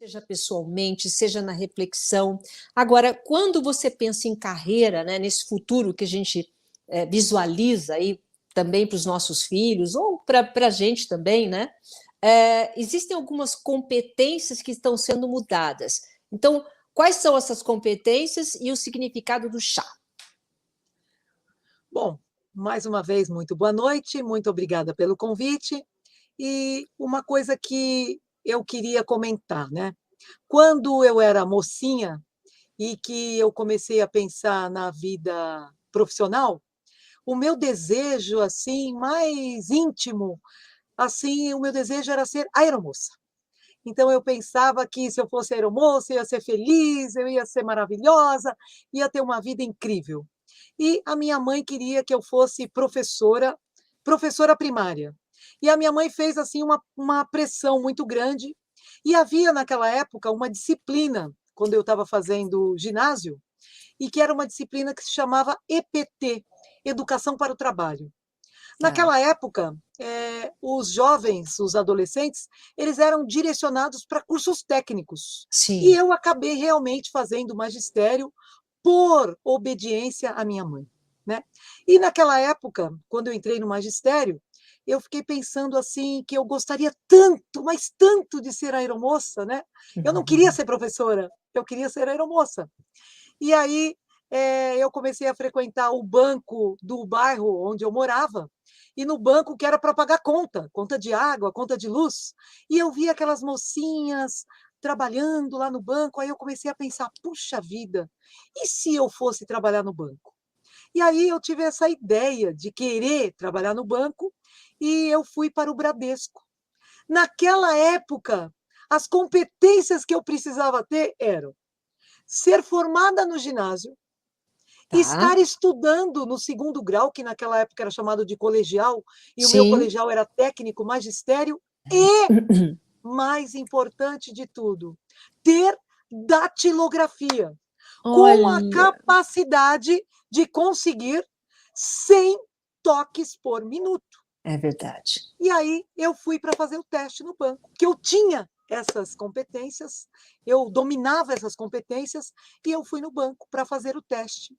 seja pessoalmente, seja na reflexão. Agora, quando você pensa em carreira, né, nesse futuro que a gente visualiza aí também para os nossos filhos, ou para a gente também, né? Existem algumas competências que estão sendo mudadas. Então, quais são essas competências e o significado do chá? Bom, mais uma vez, muito boa noite, muito obrigada pelo convite. E uma coisa que eu queria comentar, né? Quando eu era mocinha e que eu comecei a pensar na vida profissional, o meu desejo assim mais íntimo, assim, o meu desejo era ser aeromoça. Então eu pensava que se eu fosse aeromoça, eu ia ser feliz, eu ia ser maravilhosa, ia ter uma vida incrível. E a minha mãe queria que eu fosse professora, professora primária. E a minha mãe fez assim uma pressão muito grande. E havia naquela época uma disciplina, quando eu estava fazendo ginásio, e que era uma disciplina que se chamava EPT, Educação para o Trabalho. Tá. Naquela época, os jovens, os adolescentes, eles eram direcionados para cursos técnicos. E Sim. eu acabei realmente fazendo magistério por obediência à minha mãe, né? E naquela época, quando eu entrei no magistério, eu fiquei pensando assim que eu gostaria tanto, mas tanto de ser aeromoça, né? Eu não queria Uhum. ser professora, eu queria ser aeromoça. E aí eu comecei a frequentar o banco do bairro onde eu morava, e no banco que era para pagar conta, conta de água, conta de luz. E eu via aquelas mocinhas trabalhando lá no banco, aí eu comecei a pensar, puxa vida, e se eu fosse trabalhar no banco? E aí eu tive essa ideia de querer trabalhar no banco e eu fui para o Bradesco. Naquela época, as competências que eu precisava ter eram ser formada no ginásio, Tá. estar estudando no segundo grau, que naquela época era chamado de colegial, e o meu Sim. colegial era técnico magistério, e, mais importante de tudo, ter datilografia, com a Olha, capacidade de conseguir 100 toques por minuto. é verdade. E aí eu fui para fazer o teste no banco, que eu tinha essas competências, eu dominava essas competências, e eu fui no banco para fazer o teste.